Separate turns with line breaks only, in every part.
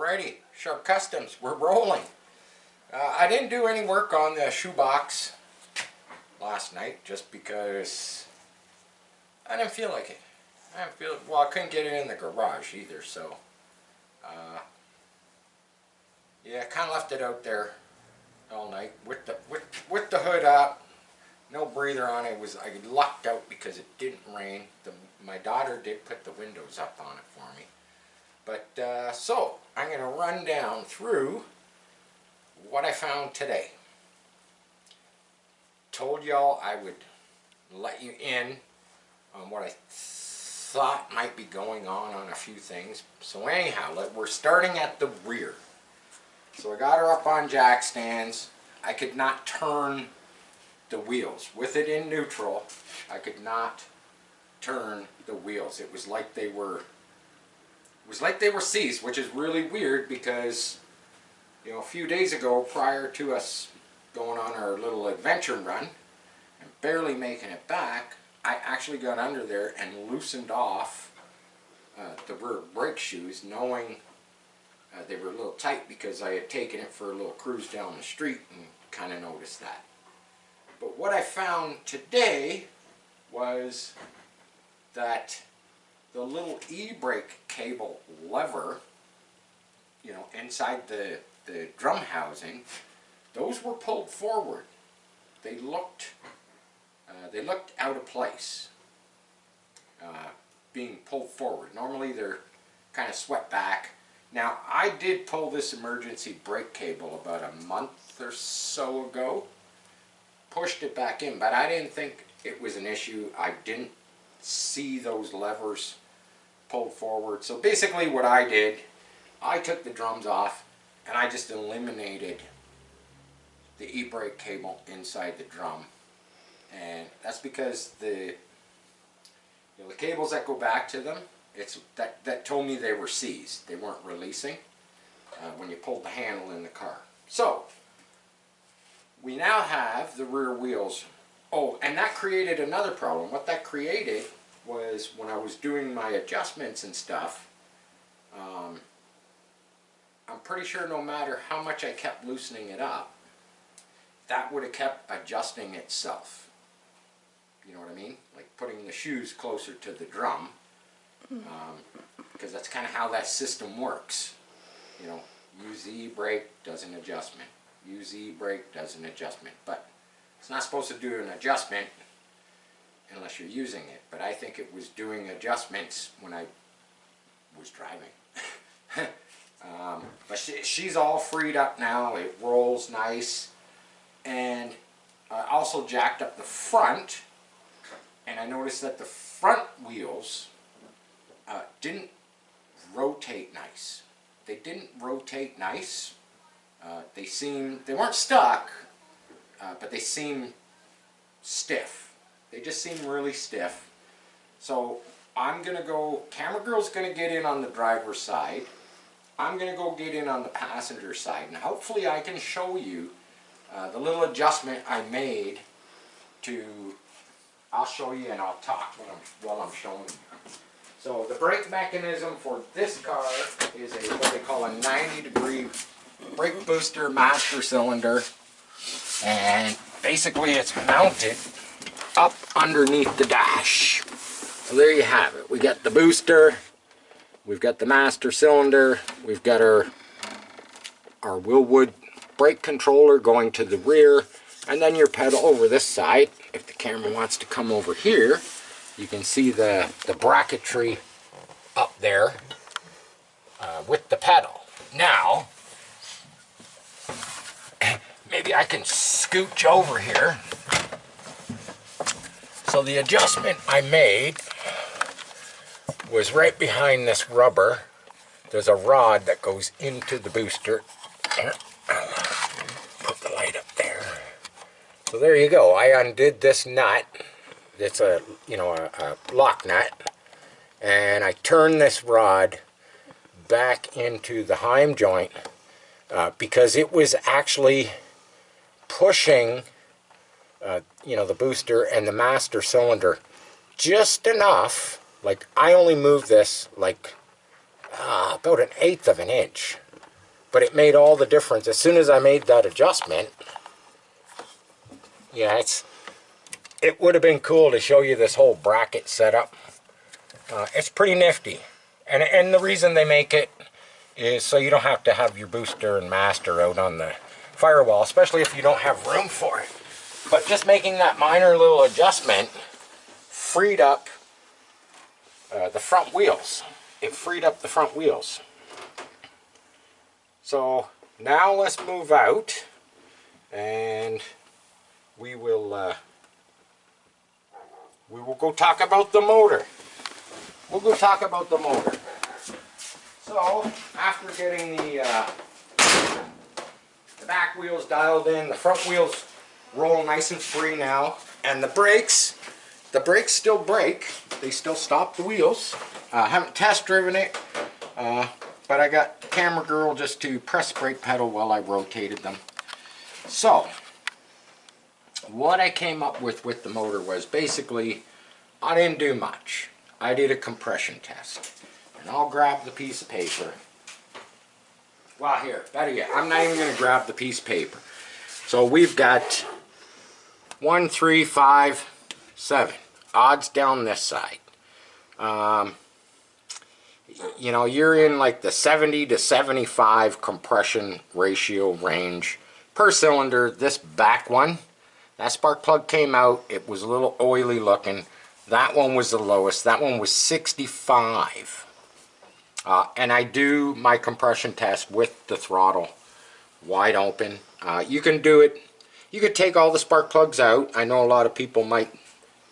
Alrighty, Sharp Customs, we're rolling. I didn't do any work on the shoebox last night just because I didn't feel like it. Well, I couldn't get it in the garage either, so yeah, I kind of left it out there all night with the hood up, no breather on it. I lucked out because it didn't rain. My daughter did put the windows up on it for me. But so I'm going to run down through what I found today. Told y'all I would let you in on what I thought might be going on a few things. So anyhow, we're starting at the rear. So I got her up on jack stands. I could not turn the wheels. With it in neutral, I could not turn the wheels. It was like they were seized, which is really weird because, you know, a few days ago, prior to us going on our little adventure run and barely making it back, I actually got under there and loosened off the rear brake shoes, knowing they were a little tight because I had taken it for a little cruise down the street and kind of noticed that. But what I found today was that the little e-brake cable lever, you know, inside the drum housing, those were pulled forward. They looked out of place, being pulled forward. Normally they're kind of swept back. Now, I did pull this emergency brake cable about a month or so ago, pushed it back in, but I didn't think it was an issue. I didn't see those levers pulled forward. So basically what I did, I took the drums off and I just eliminated the e-brake cable inside the drum. And that's because the cables that go back to them, that told me they were seized. They weren't releasing when you pulled the handle in the car. So we now have the rear wheels. Oh, and that created another problem. What that created was when I was doing my adjustments and stuff, I'm pretty sure no matter how much I kept loosening it up, that would have kept adjusting itself. You know what I mean? Like putting the shoes closer to the drum, because that's kind of how that system works. You know, use the e-brake, does an adjustment. Use the e-brake, does an adjustment. But it's not supposed to do an adjustment unless you're using it. But I think it was doing adjustments when I was driving. But she's all freed up now. It rolls nice. And I also jacked up the front. And I noticed that the front wheels didn't rotate nice. They didn't rotate nice. They weren't stuck, but they seemed stiff. They just seem really stiff. So I'm going to go, Camera Girl's going to get in on the driver's side. I'm going to go get in on the passenger side. And hopefully I can show you the little adjustment I made to, I'll show you and I'll talk while I'm showing you. So the brake mechanism for this car is what they call a 90-degree brake booster master cylinder. And basically it's mounted up underneath the dash. So there you have it. We got the booster, we've got the master cylinder, we've got our Wilwood brake controller going to the rear, and then your pedal over this side. If the camera wants to come over here, you can see the bracketry up there with the pedal. Now, maybe I can scooch over here. So the adjustment I made was right behind this rubber. There's a rod that goes into the booster. Put the light up there. So there you go. I undid this nut. It's a lock nut, and I turned this rod back into the Heim joint because it was actually pushing the booster and the master cylinder just enough. Like, I only moved this like about 1/8 of an inch. but it made all the difference. As soon as I made that adjustment, yeah, it would have been cool to show you this whole bracket setup. It's pretty nifty. And the reason they make it is so you don't have to have your booster and master out on the firewall, especially if you don't have room for it. But just making that minor little adjustment freed up the front wheels. It freed up the front wheels. So now let's move out and we will go talk about the motor. We'll go talk about the motor. So after getting the back wheels dialed in, the front wheels roll nice and free now, and the brakes still brake. They still stop the wheels. I haven't test driven it, but I got camera girl just to press brake pedal while I rotated them. So what I came up with the motor was basically, I didn't do much. I did a compression test. And I'll grab the piece of paper. Well, here, better yet, I'm not even going to grab the piece of paper. So we've got 1, 3, 5, 7 odds down this side. You know, you're in like the 70 to 75 compression ratio range per cylinder. This back one, that spark plug came out, it was a little oily looking. That one was the lowest. That one was 65. And I do my compression test with the throttle wide open. You can do it, you could take all the spark plugs out. I know a lot of people might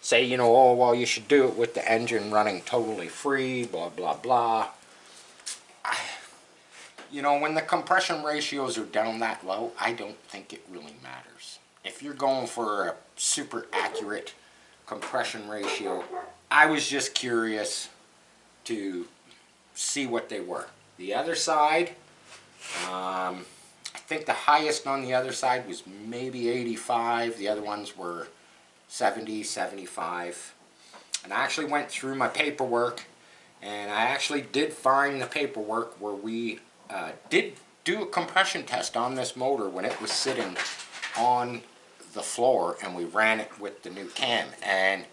say, you know, oh, well, you should do it with the engine running totally free, blah, blah, blah. You know, when the compression ratios are down that low, I don't think it really matters. If you're going for a super accurate compression ratio, I was just curious to see what they were. The other side, I think the highest on the other side was maybe 85. The other ones were 70, 75. And I actually went through my paperwork, and I actually did find the paperwork where we did do a compression test on this motor when it was sitting on the floor, and we ran it with the new cam. And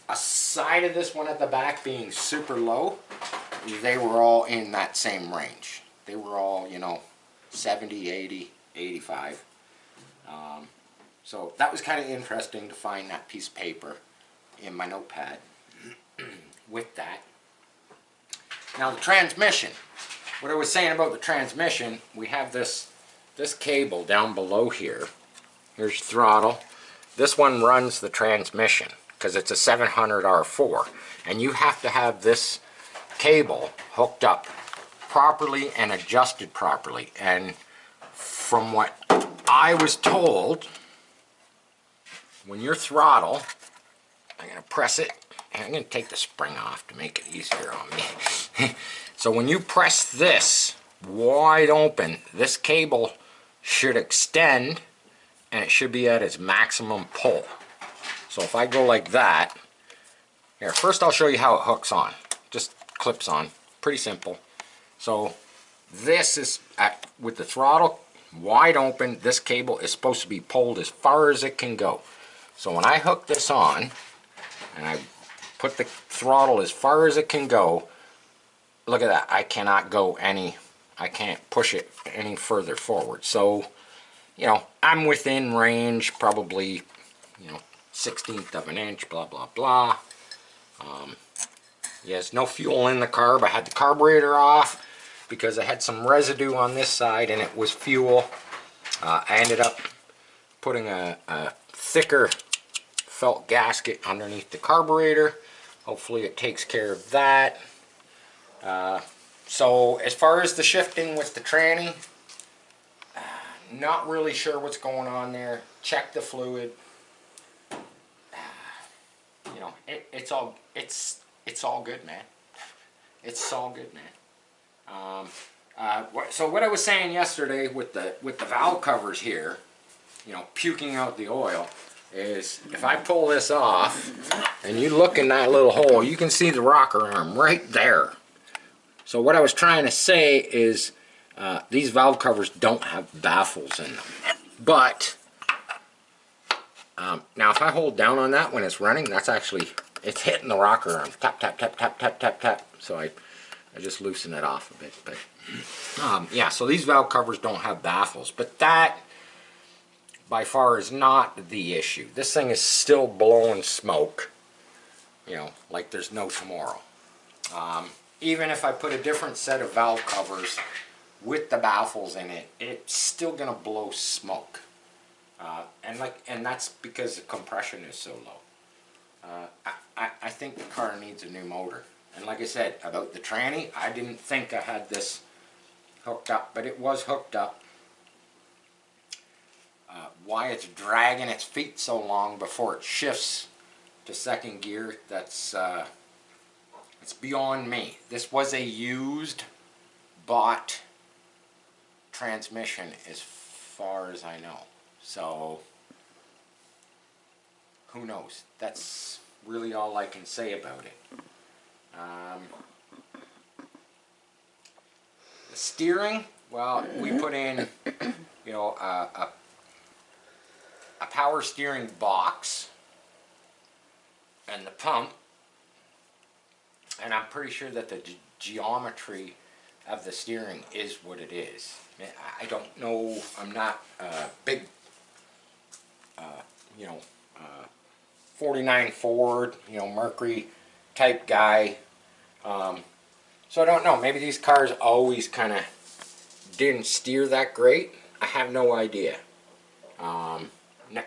aside of this one at the back being super low, they were all in that same range. They were all, you know, 70, 80, 85. So that was kind of interesting to find that piece of paper in my notepad with that. Now the transmission. What I was saying about the transmission, we have this cable down below here. Here's throttle. This one runs the transmission because it's a 700 R4, and you have to have this cable hooked up properly and adjusted properly. And from what I was told, when your throttle, I'm going to press it, and I'm going to take the spring off to make it easier on me. So when you press this wide open, this cable should extend, and it should be at its maximum pull. So if I go like that, here, first I'll show you how it hooks on. Just clips on, pretty simple. So this is with the throttle wide open, this cable is supposed to be pulled as far as it can go. So when I hook this on and I put the throttle as far as it can go, look at that, I can't push it any further forward. So, you know, I'm within range, probably, you know, 1/16 of an inch, blah, blah, blah. Yes, no fuel in the carb. I had the carburetor off because I had some residue on this side and it was fuel. I ended up putting a thicker felt gasket underneath the carburetor. Hopefully it takes care of that. So as far as the shifting with the tranny, not really sure what's going on there. Check the fluid. You know, it's all good, man. It's all good, man. So what I was saying yesterday with the valve covers here, you know, puking out the oil, is if I pull this off and you look in that little hole, you can see the rocker arm right there. So what I was trying to say is these valve covers don't have baffles in them. But now if I hold down on that when it's running, that's actually, it's hitting the rocker arm. Tap, tap, tap, tap, tap, tap, tap. So I just loosen it off a bit. But yeah, so these valve covers don't have baffles. But that by far is not the issue. This thing is still blowing smoke, you know, like there's no tomorrow. Even if I put a different set of valve covers with the baffles in it, it's still gonna blow smoke. And that's because the compression is so low. I think the car needs a new motor. And like I said, about the tranny, I didn't think I had this hooked up, but it was hooked up. Why it's dragging its feet so long before it shifts to second gear, that's it's beyond me. This was a used, bought transmission as far as I know. So, who knows? That's really all I can say about it. The steering, well, we put in, you know, a power steering box and the pump, and I'm pretty sure that the geometry of the steering is what it is. I don't know, I'm not a big, you know, 49 Ford, you know, Mercury type guy. So I don't know, maybe these cars always kind of didn't steer that great. I have no idea.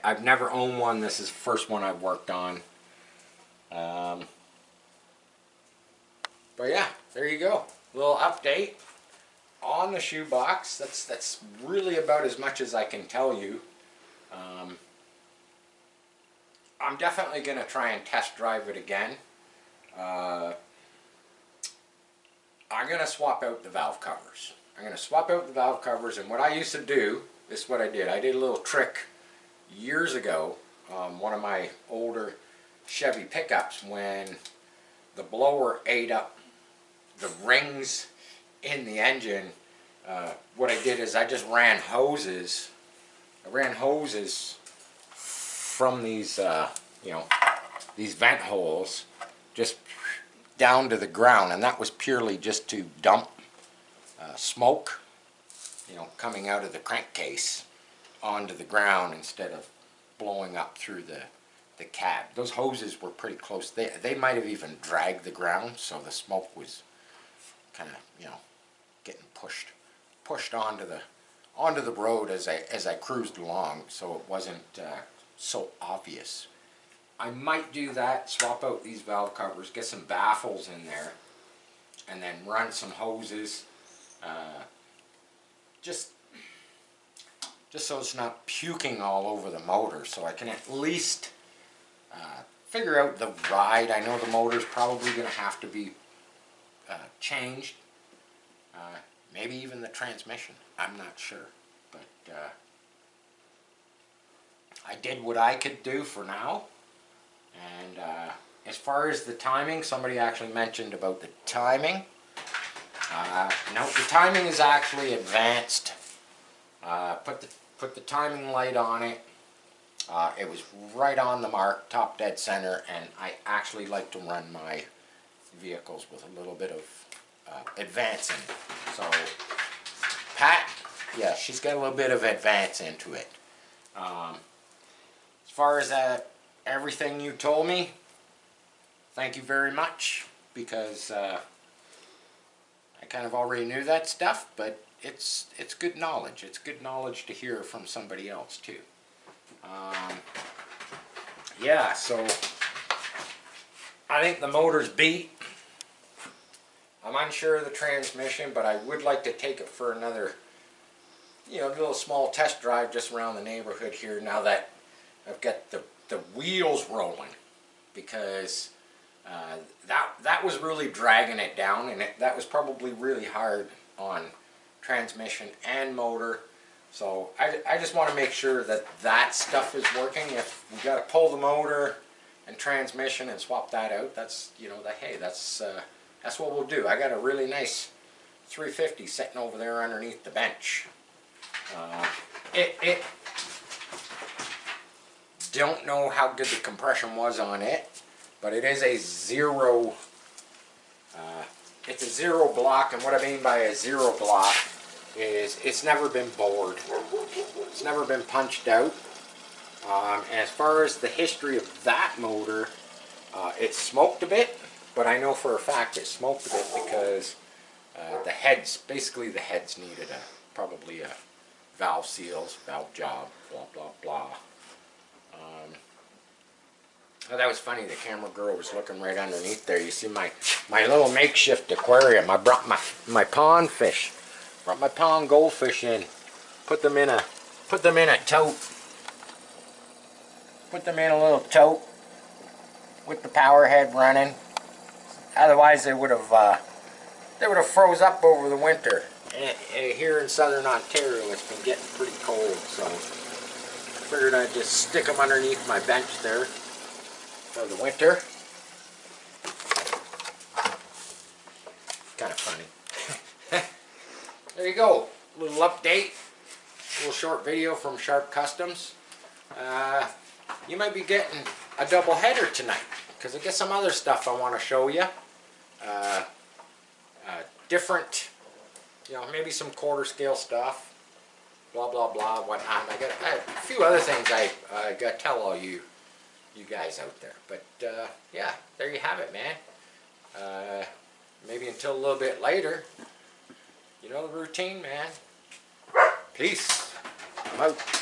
I've never owned one. This is the first one I've worked on. But yeah, there you go. Little update on the shoebox. That's really about as much as I can tell you. I'm definitely going to try and test drive it again. I'm going to swap out the valve covers. I'm going to swap out the valve covers, and what I used to do, this is what I did. I did a little trick years ago, one of my older Chevy pickups, when the blower ate up the rings in the engine. What I did is I just ran hoses. I ran hoses from these, you know, these vent holes, just down to the ground, and that was purely just to dump smoke, you know, coming out of the crankcase onto the ground instead of blowing up through the cab. Those hoses were pretty close. They might have even dragged the ground, so the smoke was kind of, you know, getting pushed onto the road as I cruised along, so it wasn't so obvious. I might do that, swap out these valve covers, get some baffles in there, and then run some hoses, just so it's not puking all over the motor, so I can at least figure out the ride. I know the motor's probably going to have to be changed, maybe even the transmission, I'm not sure, but I did what I could do for now. And as far as the timing, somebody actually mentioned about the timing. No, the timing is actually advanced. Put the timing light on it. It was right on the mark, top dead center, and I actually like to run my vehicles with a little bit of advance in it. So, Pat, yeah, she's got a little bit of advance into it. As far as everything you told me, thank you very much, because I kind of already knew that stuff, but it's good knowledge. It's good knowledge to hear from somebody else too. Yeah, so I think the motor's beat. I'm unsure of the transmission, but I would like to take it for another, you know, little small test drive just around the neighborhood here now that I've got the wheels rolling, because that was really dragging it down, and that was probably really hard on transmission and motor. So I just want to make sure that that stuff is working. If we got to pull the motor and transmission and swap that out, that's, you know, hey, that's what we'll do. I got a really nice 350 sitting over there underneath the bench. It don't know how good the compression was on it, but it is a zero. It's a zero block, and what I mean by a zero block is it's never been bored. It's never been punched out. And as far as the history of that motor, it smoked a bit, but I know for a fact it smoked a bit because the heads, basically the heads needed probably a valve seals, valve job, blah blah blah. Oh, that was funny. The camera girl was looking right underneath there. You see my little makeshift aquarium. I brought my pond fish, brought my pond goldfish in, put them in a tote, put them in a little tote with the power head running. Otherwise, they would have froze up over the winter. And here in southern Ontario, it's been getting pretty cold, so I figured I'd just stick them underneath my bench there for the winter. Kind of funny. There you go. A little update. A little short video from Sharp Customs. You might be getting a double header tonight because I got some other stuff I want to show you. Different, you know, maybe some quarter scale stuff. Blah blah blah. Whatnot. I got a few other things I got to tell all you guys out there. But yeah, there you have it, man. Maybe until a little bit later. You know the routine, man. Peace. I'm out.